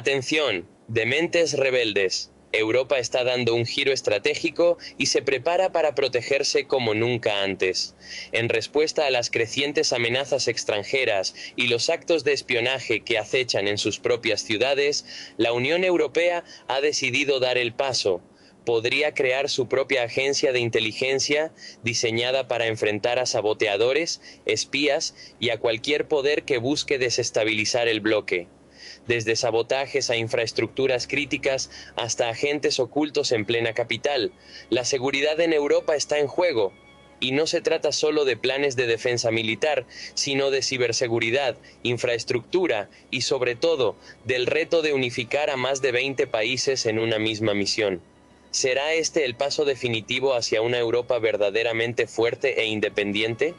Atención, dementes rebeldes. Europa está dando un giro estratégico y se prepara para protegerse como nunca antes. En respuesta a las crecientes amenazas extranjeras y los actos de espionaje que acechan en sus propias ciudades, la Unión Europea ha decidido dar el paso. Podría crear su propia agencia de inteligencia diseñada para enfrentar a saboteadores, espías y a cualquier poder que busque desestabilizar el bloque. Desde sabotajes a infraestructuras críticas hasta agentes ocultos en plena capital, la seguridad en Europa está en juego. Y no se trata solo de planes de defensa militar, sino de ciberseguridad, infraestructura y, sobre todo, del reto de unificar a más de 20 países en una misma misión. ¿Será este el paso definitivo hacia una Europa verdaderamente fuerte e independiente?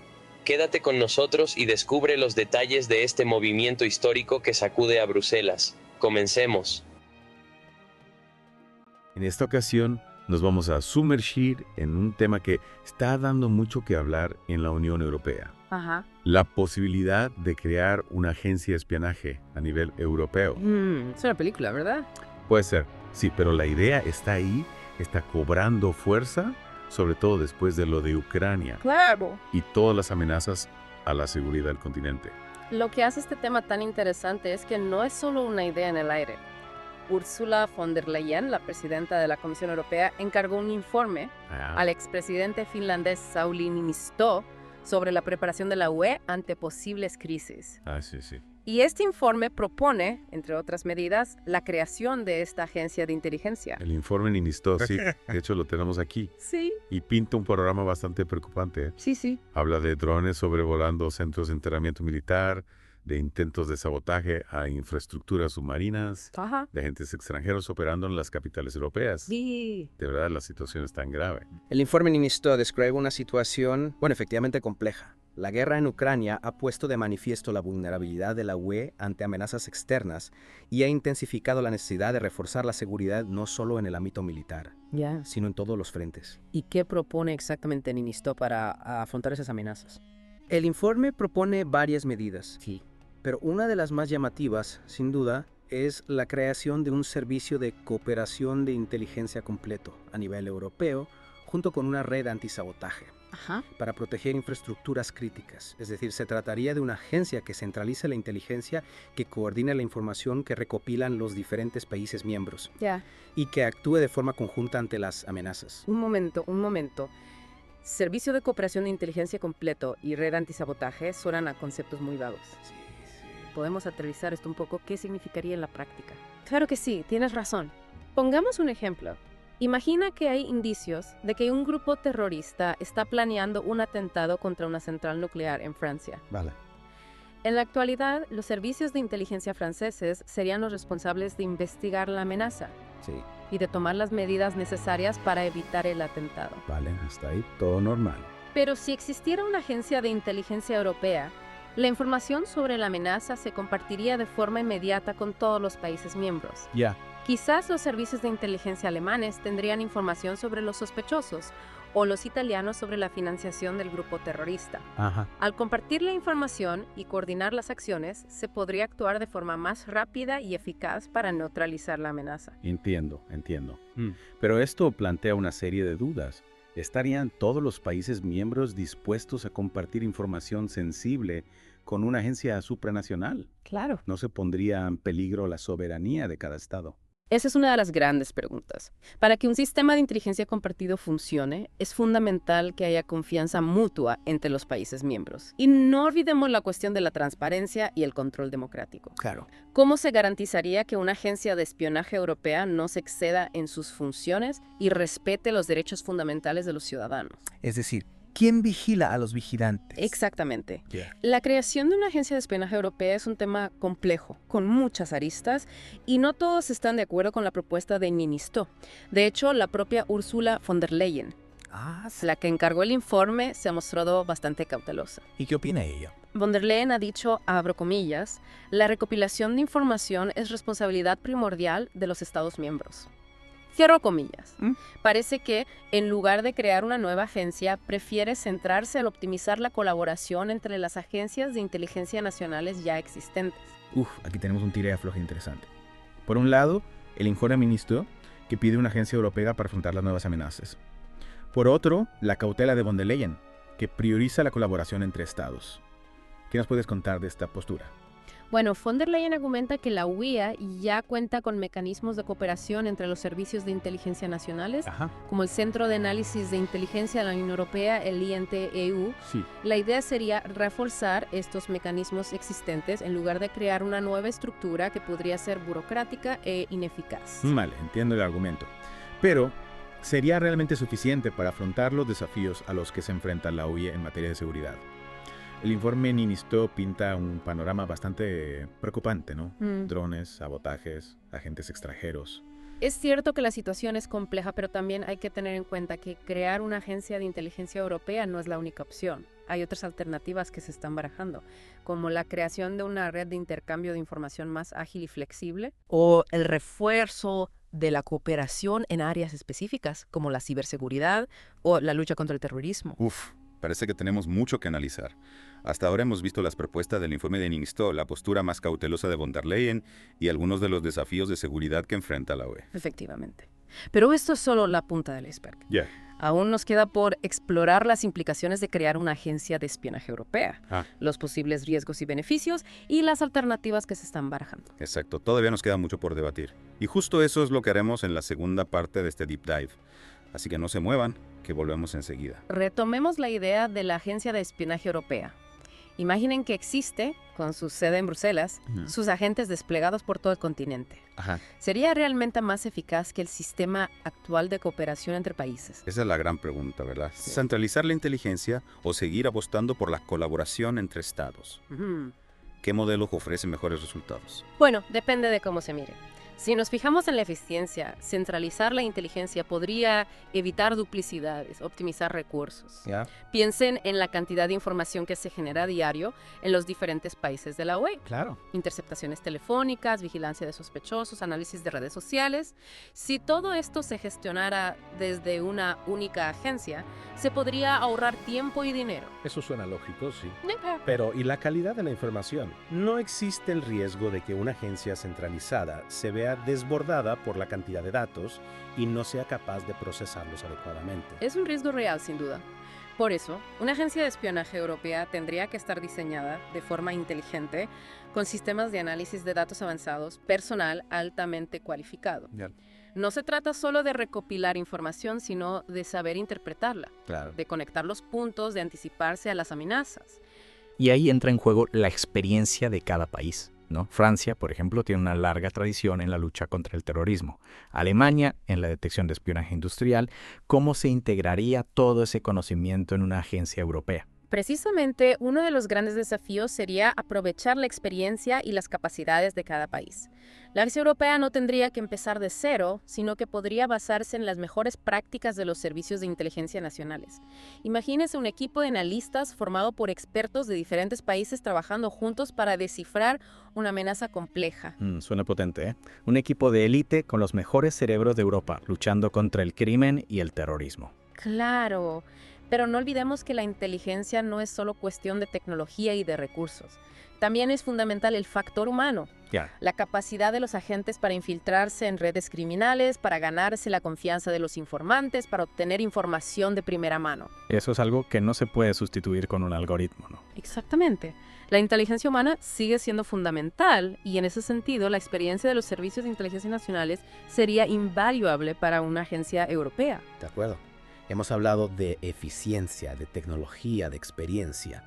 Quédate con nosotros y descubre los detalles de este movimiento histórico que sacude a Bruselas. Comencemos. En esta ocasión nos vamos a sumergir en un tema que está dando mucho que hablar en la Unión Europea. Ajá. La posibilidad de crear una agencia de espionaje a nivel europeo. Es una película, ¿verdad? Puede ser, sí, pero la idea está ahí, está cobrando fuerza, sobre todo después de lo de Ucrania Claro. y todas las amenazas a la seguridad del continente. Lo que hace este tema tan interesante es que no es solo una idea en el aire. Ursula von der Leyen, la presidenta de la Comisión Europea, encargó un informe al expresidente finlandés Sauli Niinistö sobre la preparación de la UE ante posibles crisis. Sí. Y este informe propone, entre otras medidas, la creación de esta agencia de inteligencia. El informe Niinistö, sí, de hecho lo tenemos aquí. Sí, Y pinta un panorama bastante preocupante. sí. Habla de drones sobrevolando centros de entrenamiento militar, de intentos de sabotaje a infraestructuras submarinas, Ajá. de agentes extranjeros operando en las capitales europeas. Sí. De verdad, la situación es tan grave. El informe Niinistö describe una situación, efectivamente compleja. La guerra en Ucrania ha puesto de manifiesto la vulnerabilidad de la UE ante amenazas externas y ha intensificado la necesidad de reforzar la seguridad no solo en el ámbito militar, Ya. sino en todos los frentes. ¿Y qué propone exactamente Niinistö para afrontar esas amenazas? El informe propone varias medidas, Sí. pero una de las más llamativas, sin duda, es la creación de un servicio de cooperación de inteligencia completo a nivel europeo, junto con una red antisabotaje, Ajá. para proteger infraestructuras críticas. Es decir, se trataría de una agencia que centralice la inteligencia, que coordine la información que recopilan los diferentes países miembros Ya. y que actúe de forma conjunta ante las amenazas. Un momento. Servicio de cooperación de inteligencia completo y red antisabotaje suenan a conceptos muy vagos. ¿Podemos aterrizar esto un poco? ¿Qué significaría en la práctica? Claro que sí, tienes razón. Pongamos un ejemplo. Imagina que hay indicios de que un grupo terrorista está planeando un atentado contra una central nuclear en Francia. Vale. En la actualidad, los servicios de inteligencia franceses serían los responsables de investigar la amenaza Sí, y de tomar las medidas necesarias para evitar el atentado. vale, hasta ahí todo normal. Pero si existiera una agencia de inteligencia europea, la información sobre la amenaza se compartiría de forma inmediata con todos los países miembros. Ya. Quizás los servicios de inteligencia alemanes tendrían información sobre los sospechosos o los italianos sobre la financiación del grupo terrorista. Ajá. Al compartir la información y coordinar las acciones, se podría actuar de forma más rápida y eficaz para neutralizar la amenaza. Entiendo. Pero esto plantea una serie de dudas. ¿Estarían todos los países miembros dispuestos a compartir información sensible con una agencia supranacional? Claro. ¿No se pondría en peligro la soberanía de cada estado? Esa es una de las grandes preguntas. Para que un sistema de inteligencia compartido funcione, es fundamental que haya confianza mutua entre los países miembros. Y no olvidemos la cuestión de la transparencia y el control democrático. Claro. ¿Cómo se garantizaría que una agencia de espionaje europea no se exceda en sus funciones y respete los derechos fundamentales de los ciudadanos? Es decir, ¿quién vigila a los vigilantes? Exactamente. Yeah. La creación de una agencia de espionaje europea es un tema complejo, con muchas aristas, y no todos están de acuerdo con la propuesta de Niinistö. De hecho, la propia Ursula von der Leyen, la que encargó el informe, se ha mostrado bastante cautelosa. ¿Y qué opina ella? Von der Leyen ha dicho, abro comillas, la recopilación de información es responsabilidad primordial de los Estados miembros. Cierro comillas. Parece que, en lugar de crear una nueva agencia, prefiere centrarse en optimizar la colaboración entre las agencias de inteligencia nacionales ya existentes. Aquí tenemos un tira y afloje interesante. Por un lado, el informe ministro, que pide una agencia europea para afrontar las nuevas amenazas. Por otro, la cautela de von der Leyen, que prioriza la colaboración entre estados. ¿Qué nos puedes contar de esta postura? Bueno, von der Leyen argumenta que la UE ya cuenta con mecanismos de cooperación entre los servicios de inteligencia nacionales, como el Centro de Análisis de Inteligencia de la Unión Europea, el INT-EU. Sí. La idea sería reforzar estos mecanismos existentes en lugar de crear una nueva estructura que podría ser burocrática e ineficaz. Vale, entiendo el argumento. Pero, ¿sería realmente suficiente para afrontar los desafíos a los que se enfrenta la UE en materia de seguridad? El informe Niinistö pinta un panorama bastante preocupante, ¿no? Drones, sabotajes, agentes extranjeros. Es cierto que la situación es compleja, pero también hay que tener en cuenta que crear una agencia de inteligencia europea no es la única opción. Hay otras alternativas que se están barajando, como la creación de una red de intercambio de información más ágil y flexible. O el refuerzo de la cooperación en áreas específicas, como la ciberseguridad o la lucha contra el terrorismo. Parece que tenemos mucho que analizar. Hasta ahora hemos visto las propuestas del informe de Niinistö, la postura más cautelosa de von der Leyen y algunos de los desafíos de seguridad que enfrenta la UE. Efectivamente. Pero esto es solo la punta del iceberg. Aún nos queda por explorar las implicaciones de crear una agencia de espionaje europea, los posibles riesgos y beneficios y las alternativas que se están barajando. Exacto, todavía nos queda mucho por debatir. Y justo eso es lo que haremos en la segunda parte de este Deep Dive. Así que no se muevan, que volvemos enseguida. Retomemos la idea de la Agencia de Espionaje Europea. Imaginen que existe, con su sede en Bruselas, sus agentes desplegados por todo el continente. ¿Sería realmente más eficaz que el sistema actual de cooperación entre países? Esa es la gran pregunta, ¿verdad? ¿Centralizar la inteligencia o seguir apostando por la colaboración entre estados? ¿Qué modelos ofrece mejores resultados? Bueno, depende de cómo se mire. Si nos fijamos en la eficiencia, centralizar la inteligencia podría evitar duplicidades, optimizar recursos. Piensen en la cantidad de información que se genera a diario en los diferentes países de la UE. Claro. Interceptaciones telefónicas, vigilancia de sospechosos, análisis de redes sociales. Si todo esto se gestionara desde una única agencia, se podría ahorrar tiempo y dinero. Eso suena lógico, sí. Pero, ¿y la calidad de la información? No existe el riesgo de que una agencia centralizada se vea desbordada por la cantidad de datos y no sea capaz de procesarlos adecuadamente. Es un riesgo real, sin duda. Por eso, una agencia de espionaje europea tendría que estar diseñada de forma inteligente, con sistemas de análisis de datos avanzados, personal altamente cualificado. No se trata solo de recopilar información, sino de saber interpretarla, de conectar los puntos, de anticiparse a las amenazas. Y ahí entra en juego la experiencia de cada país, ¿no? Francia, por ejemplo, tiene una larga tradición en la lucha contra el terrorismo. Alemania, en la detección de espionaje industrial. ¿Cómo se integraría todo ese conocimiento en una agencia europea? Precisamente, uno de los grandes desafíos sería aprovechar la experiencia y las capacidades de cada país. La agencia europea no tendría que empezar de cero, sino que podría basarse en las mejores prácticas de los servicios de inteligencia nacionales. Imagínese un equipo de analistas formado por expertos de diferentes países trabajando juntos para descifrar una amenaza compleja. Suena potente, ¿eh? Un equipo de élite con los mejores cerebros de Europa, luchando contra el crimen y el terrorismo. Claro. Pero no olvidemos que la inteligencia no es solo cuestión de tecnología y de recursos. También es fundamental el factor humano. La capacidad de los agentes para infiltrarse en redes criminales, para ganarse la confianza de los informantes, para obtener información de primera mano. Eso es algo que no se puede sustituir con un algoritmo, ¿no? Exactamente. La inteligencia humana sigue siendo fundamental y en ese sentido la experiencia de los servicios de inteligencia nacionales sería invaluable para una agencia europea. De acuerdo. Hemos hablado de eficiencia, de tecnología, de experiencia,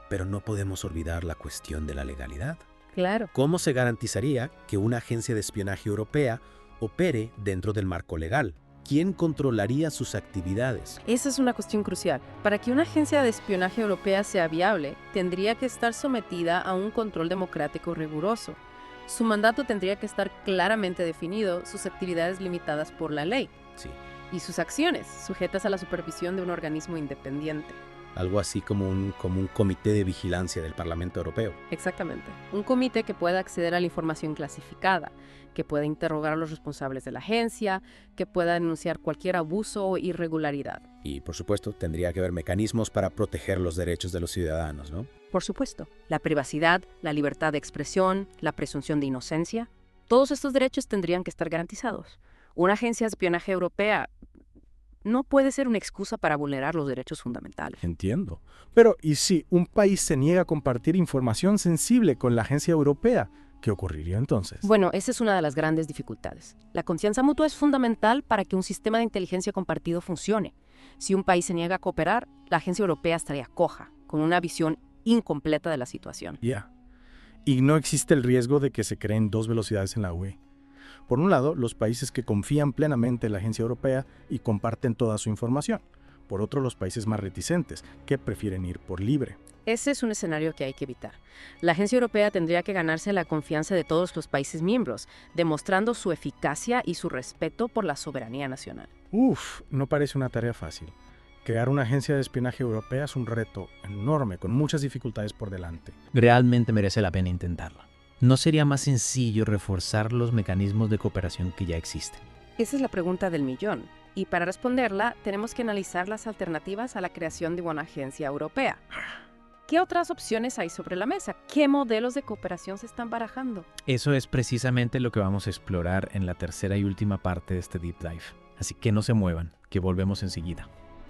pero no podemos olvidar la cuestión de la legalidad. Claro. ¿Cómo se garantizaría que una agencia de espionaje europea opere dentro del marco legal? ¿Quién controlaría sus actividades? Esa es una cuestión crucial. Para que una agencia de espionaje europea sea viable, tendría que estar sometida a un control democrático riguroso. Su mandato tendría que estar claramente definido, sus actividades limitadas por la ley. Sí. Y sus acciones, sujetas a la supervisión de un organismo independiente. Algo así como un comité de vigilancia del Parlamento Europeo. Exactamente. Un comité que pueda acceder a la información clasificada, que pueda interrogar a los responsables de la agencia, que pueda denunciar cualquier abuso o irregularidad. Y, por supuesto, tendría que haber mecanismos para proteger los derechos de los ciudadanos, ¿no? Por supuesto. La privacidad, la libertad de expresión, la presunción de inocencia. Todos estos derechos tendrían que estar garantizados. Una agencia de espionaje europea no puede ser una excusa para vulnerar los derechos fundamentales. Entiendo. Pero, ¿y si un país se niega a compartir información sensible con la agencia europea? ¿Qué ocurriría entonces? Bueno, esa es una de las grandes dificultades. La confianza mutua es fundamental para que un sistema de inteligencia compartido funcione. Si un país se niega a cooperar, la agencia europea estaría coja, con una visión incompleta de la situación. Ya. Y no existe el riesgo de que se creen dos velocidades en la UE. Por un lado, los países que confían plenamente en la agencia europea y comparten toda su información. Por otro, los países más reticentes, que prefieren ir por libre. Ese es un escenario que hay que evitar. La agencia europea tendría que ganarse la confianza de todos los países miembros, demostrando su eficacia y su respeto por la soberanía nacional. No parece una tarea fácil. Crear una agencia de espionaje europea es un reto enorme, con muchas dificultades por delante. Realmente merece la pena intentarlo. ¿No sería más sencillo reforzar los mecanismos de cooperación que ya existen? Esa es la pregunta del millón. Y para responderla, tenemos que analizar las alternativas a la creación de una agencia europea. ¿Qué otras opciones hay sobre la mesa? ¿Qué modelos de cooperación se están barajando? Eso es precisamente lo que vamos a explorar en la tercera y última parte de este Deep Dive. Así que no se muevan, que volvemos enseguida.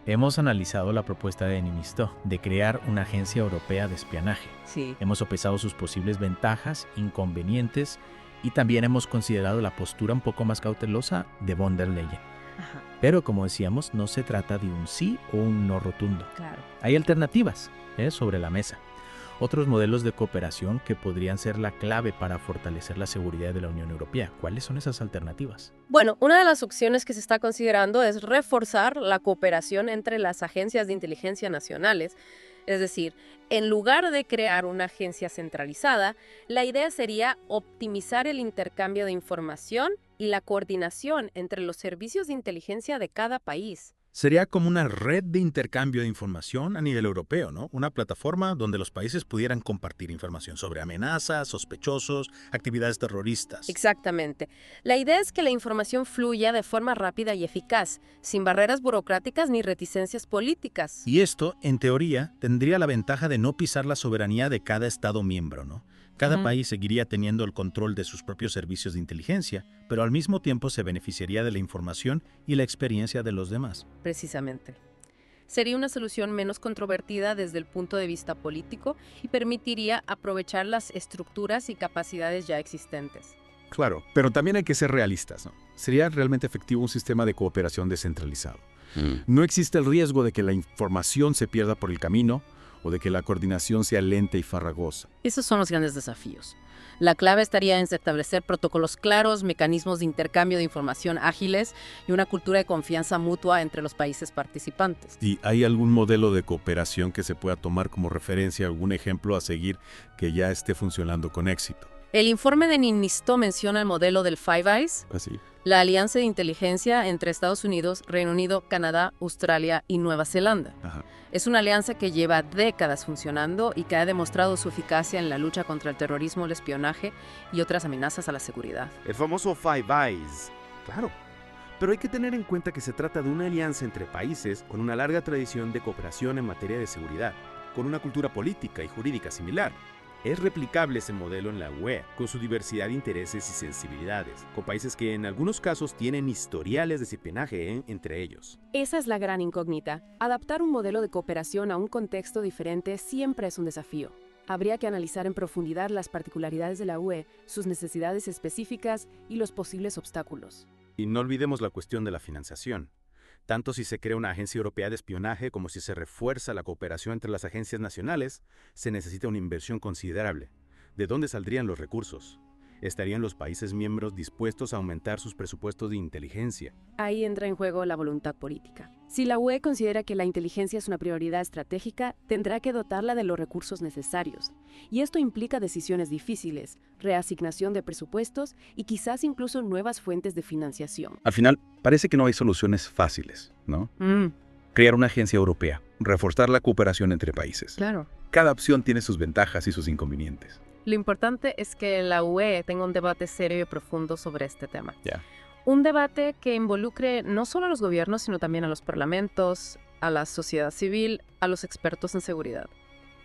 Hemos analizado la propuesta de Niinistö de crear una agencia europea de espionaje. Sí. Hemos sopesado sus posibles ventajas, inconvenientes y también hemos considerado la postura un poco más cautelosa de von der Leyen. Ajá. Pero como decíamos, no se trata de un sí o un no rotundo. Claro. Hay alternativas sobre la mesa. Otros modelos de cooperación que podrían ser la clave para fortalecer la seguridad de la Unión Europea. ¿Cuáles son esas alternativas? Bueno, una de las opciones que se está considerando es reforzar la cooperación entre las agencias de inteligencia nacionales. Es decir, en lugar de crear una agencia centralizada, la idea sería optimizar el intercambio de información y la coordinación entre los servicios de inteligencia de cada país. Sería como una red de intercambio de información a nivel europeo, ¿no? Una plataforma donde los países pudieran compartir información sobre amenazas, sospechosos, actividades terroristas. Exactamente. La idea es que la información fluya de forma rápida y eficaz, sin barreras burocráticas ni reticencias políticas. Y esto, en teoría, tendría la ventaja de no pisar la soberanía de cada Estado miembro, ¿no? Cada país seguiría teniendo el control de sus propios servicios de inteligencia, pero al mismo tiempo se beneficiaría de la información y la experiencia de los demás. Precisamente. Sería una solución menos controvertida desde el punto de vista político y permitiría aprovechar las estructuras y capacidades ya existentes. Claro, pero también hay que ser realistas, ¿no? Sería realmente efectivo un sistema de cooperación descentralizado. No existe el riesgo de que la información se pierda por el camino o de que la coordinación sea lenta y farragosa. Esos son los grandes desafíos. La clave estaría en establecer protocolos claros, mecanismos de intercambio de información ágiles y una cultura de confianza mutua entre los países participantes. ¿Y hay algún modelo de cooperación que se pueda tomar como referencia, algún ejemplo a seguir que ya esté funcionando con éxito? El informe de Niinistö menciona el modelo del Five Eyes, la alianza de inteligencia entre Estados Unidos, Reino Unido, Canadá, Australia y Nueva Zelanda. Es una alianza que lleva décadas funcionando y que ha demostrado su eficacia en la lucha contra el terrorismo, el espionaje y otras amenazas a la seguridad. El famoso Five Eyes. Claro. Pero hay que tener en cuenta que se trata de una alianza entre países con una larga tradición de cooperación en materia de seguridad, con una cultura política y jurídica similar. Es replicable ese modelo en la UE, con su diversidad de intereses y sensibilidades, con países que en algunos casos tienen historiales de espionaje entre ellos. Esa es la gran incógnita. Adaptar un modelo de cooperación a un contexto diferente siempre es un desafío. Habría que analizar en profundidad las particularidades de la UE, sus necesidades específicas y los posibles obstáculos. Y no olvidemos la cuestión de la financiación. Tanto si se crea una agencia europea de espionaje como si se refuerza la cooperación entre las agencias nacionales, se necesita una inversión considerable. ¿De dónde saldrían los recursos? ¿Estarían los países miembros dispuestos a aumentar sus presupuestos de inteligencia? Ahí entra en juego la voluntad política. Si la UE considera que la inteligencia es una prioridad estratégica, tendrá que dotarla de los recursos necesarios. Y esto implica decisiones difíciles, reasignación de presupuestos y quizás incluso nuevas fuentes de financiación. Al final, parece que no hay soluciones fáciles, ¿no? Crear una agencia europea, reforzar la cooperación entre países. Claro. Cada opción tiene sus ventajas y sus inconvenientes. Lo importante es que la UE tenga un debate serio y profundo sobre este tema. Un debate que involucre no solo a los gobiernos, sino también a los parlamentos, a la sociedad civil, a los expertos en seguridad.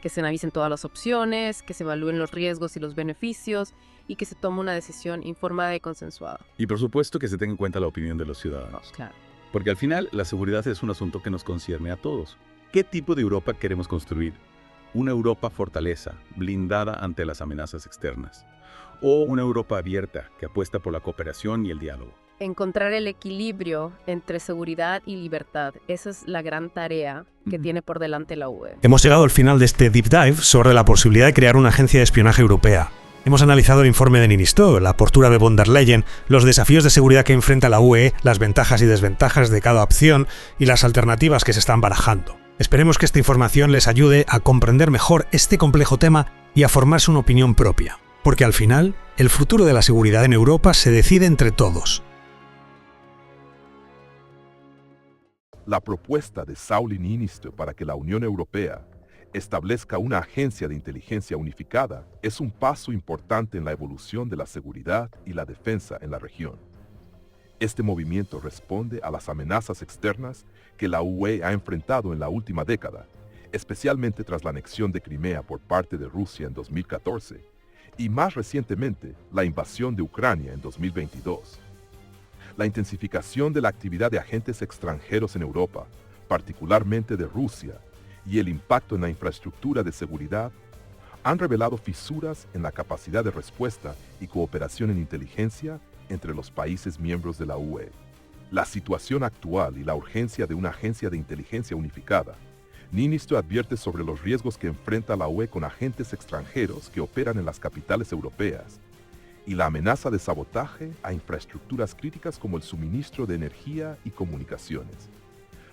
que se analicen todas las opciones, que se evalúen los riesgos y los beneficios y que se tome una decisión informada y consensuada. Y por supuesto que se tenga en cuenta la opinión de los ciudadanos. Claro. Porque al final la seguridad es un asunto que nos concierne a todos. ¿Qué tipo de Europa queremos construir? ¿Una Europa fortaleza, blindada ante las amenazas externas? ¿O una Europa abierta que apuesta por la cooperación y el diálogo? Encontrar el equilibrio entre seguridad y libertad. Esa es la gran tarea que tiene por delante la UE. Hemos llegado al final de este deep dive sobre la posibilidad de crear una agencia de espionaje europea. Hemos analizado el informe de Niinistö, la postura de von der Leyen, los desafíos de seguridad que enfrenta la UE, las ventajas y desventajas de cada opción y las alternativas que se están barajando. Esperemos que esta información les ayude a comprender mejor este complejo tema y a formarse una opinión propia. Porque al final, el futuro de la seguridad en Europa se decide entre todos. La propuesta de Sauli Niinistö para que la Unión Europea establezca una agencia de inteligencia unificada es un paso importante en la evolución de la seguridad y la defensa en la región. Este movimiento responde a las amenazas externas que la UE ha enfrentado en la última década, especialmente tras la anexión de Crimea por parte de Rusia en 2014 y más recientemente la invasión de Ucrania en 2022. La intensificación de la actividad de agentes extranjeros en Europa, particularmente de Rusia, y el impacto en la infraestructura de seguridad han revelado fisuras en la capacidad de respuesta y cooperación en inteligencia entre los países miembros de la UE. La situación actual y la urgencia de una agencia de inteligencia unificada. Niinistö advierte sobre los riesgos que enfrenta la UE con agentes extranjeros que operan en las capitales europeas y la amenaza de sabotaje a infraestructuras críticas como el suministro de energía y comunicaciones.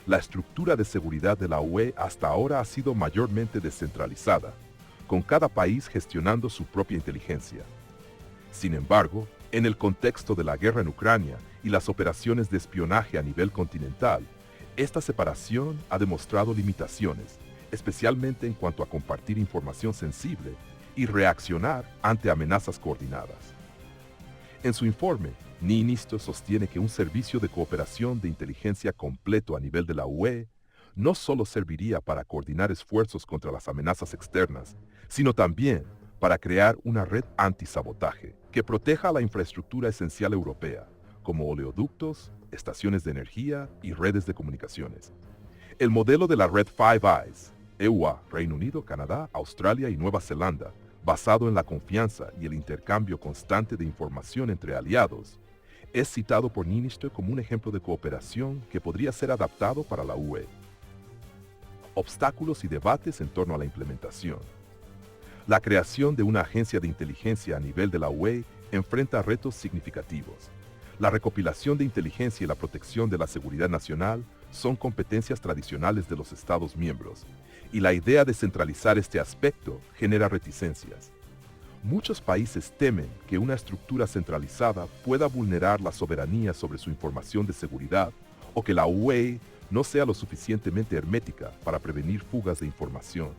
La estructura de seguridad de la UE hasta ahora ha sido mayormente descentralizada, con cada país gestionando su propia inteligencia. Sin embargo, en el contexto de la guerra en Ucrania y las operaciones de espionaje a nivel continental, esta separación ha demostrado limitaciones, especialmente en cuanto a compartir información sensible y reaccionar ante amenazas coordinadas. En su informe, Niinistö sostiene que un servicio de cooperación de inteligencia completo a nivel de la UE no solo serviría para coordinar esfuerzos contra las amenazas externas, sino también para crear una red antisabotaje que proteja la infraestructura esencial europea, como oleoductos, estaciones de energía y redes de comunicaciones. El modelo de la red Five Eyes, EUA, Reino Unido, Canadá, Australia y Nueva Zelanda, basado en la confianza y el intercambio constante de información entre aliados, es citado por Niinistö como un ejemplo de cooperación que podría ser adaptado para la UE. Obstáculos y debates en torno a la implementación. La creación de una agencia de inteligencia a nivel de la UE enfrenta retos significativos. La recopilación de inteligencia y la protección de la seguridad nacional son competencias tradicionales de los Estados miembros, y la idea de centralizar este aspecto genera reticencias. Muchos países temen que una estructura centralizada pueda vulnerar la soberanía sobre su información de seguridad o que la UE no sea lo suficientemente hermética para prevenir fugas de información.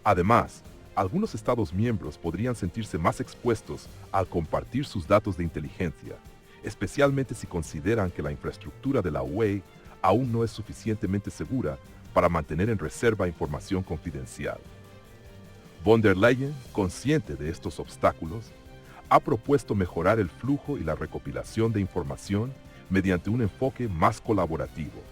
Además, algunos Estados miembros podrían sentirse más expuestos al compartir sus datos de inteligencia, especialmente si consideran que la infraestructura de la UE aún no es suficientemente segura para mantener en reserva información confidencial. Von der Leyen, consciente de estos obstáculos, ha propuesto mejorar el flujo y la recopilación de información mediante un enfoque más colaborativo.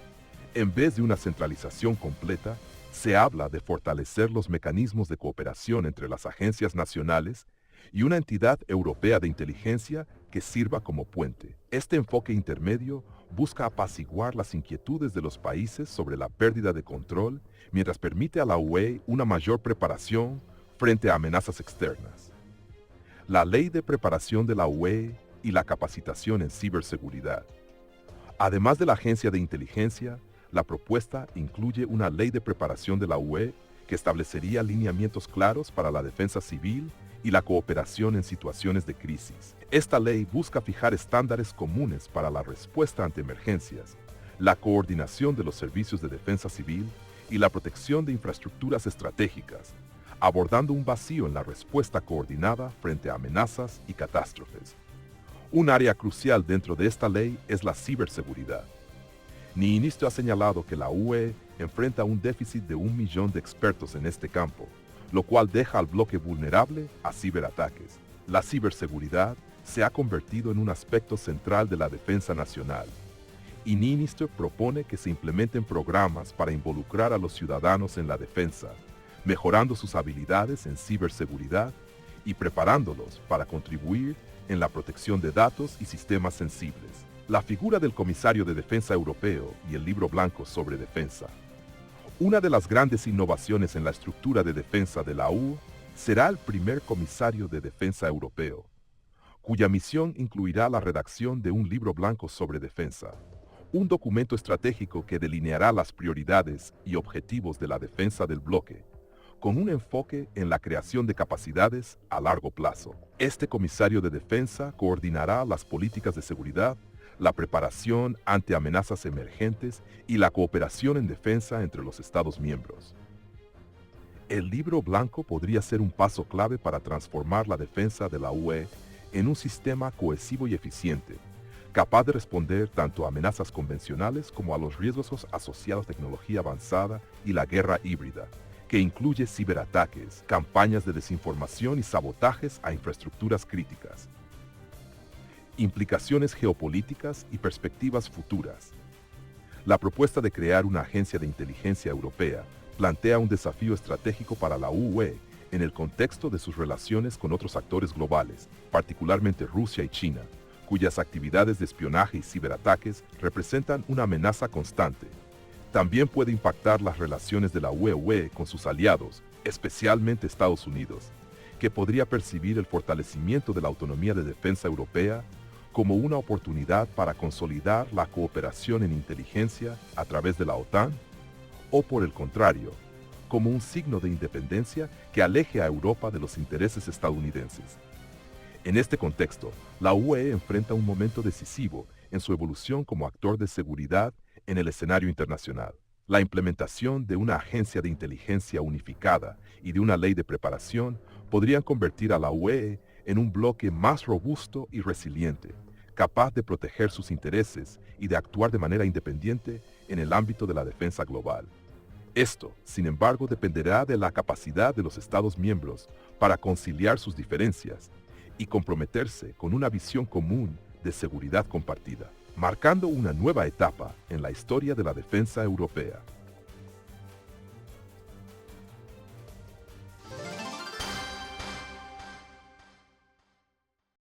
En vez de una centralización completa, se habla de fortalecer los mecanismos de cooperación entre las agencias nacionales y una entidad europea de inteligencia que sirva como puente. Este enfoque intermedio busca apaciguar las inquietudes de los países sobre la pérdida de control mientras permite a la UE una mayor preparación frente a amenazas externas. La Ley de Preparación de la UE y la capacitación en ciberseguridad. Además de la Agencia de Inteligencia, la propuesta incluye una Ley de Preparación de la UE que establecería lineamientos claros para la defensa civil y la cooperación en situaciones de crisis. Esta ley busca fijar estándares comunes para la respuesta ante emergencias, la coordinación de los servicios de defensa civil y la protección de infraestructuras estratégicas, abordando un vacío en la respuesta coordinada frente a amenazas y catástrofes. Un área crucial dentro de esta ley es la ciberseguridad. Niinistö ha señalado que la UE enfrenta un déficit de 1 millón de expertos en este campo, lo cual deja al bloque vulnerable a ciberataques. La ciberseguridad se ha convertido en un aspecto central de la defensa nacional, y Niinistö propone que se implementen programas para involucrar a los ciudadanos en la defensa, mejorando sus habilidades en ciberseguridad y preparándolos para contribuir en la protección de datos y sistemas sensibles. La figura del comisario de defensa europeo y el libro blanco sobre defensa. Una de las grandes innovaciones en la estructura de defensa de la UE será el primer comisario de defensa europeo, cuya misión incluirá la redacción de un libro blanco sobre defensa, un documento estratégico que delineará las prioridades y objetivos de la defensa del bloque, con un enfoque en la creación de capacidades a largo plazo. Este comisario de defensa coordinará las políticas de seguridad, la preparación ante amenazas emergentes y la cooperación en defensa entre los Estados miembros. El libro blanco podría ser un paso clave para transformar la defensa de la UE en un sistema cohesivo y eficiente, capaz de responder tanto a amenazas convencionales como a los riesgos asociados a tecnología avanzada y la guerra híbrida, que incluye ciberataques, campañas de desinformación y sabotajes a infraestructuras críticas. Implicaciones geopolíticas y perspectivas futuras. La propuesta de crear una agencia de inteligencia europea plantea un desafío estratégico para la UE en el contexto de sus relaciones con otros actores globales, particularmente Rusia y China, cuyas actividades de espionaje y ciberataques representan una amenaza constante. También puede impactar las relaciones de la UE con sus aliados, especialmente Estados Unidos, que podría percibir el fortalecimiento de la autonomía de defensa europea como una oportunidad para consolidar la cooperación en inteligencia a través de la OTAN, o por el contrario, como un signo de independencia que aleje a Europa de los intereses estadounidenses. En este contexto, la UE enfrenta un momento decisivo en su evolución como actor de seguridad en el escenario internacional. La implementación de una agencia de inteligencia unificada y de una ley de preparación podrían convertir a la UE en un bloque más robusto y resiliente, capaz de proteger sus intereses y de actuar de manera independiente en el ámbito de la defensa global. Esto, sin embargo, dependerá de la capacidad de los Estados miembros para conciliar sus diferencias y comprometerse con una visión común de seguridad compartida, marcando una nueva etapa en la historia de la defensa europea.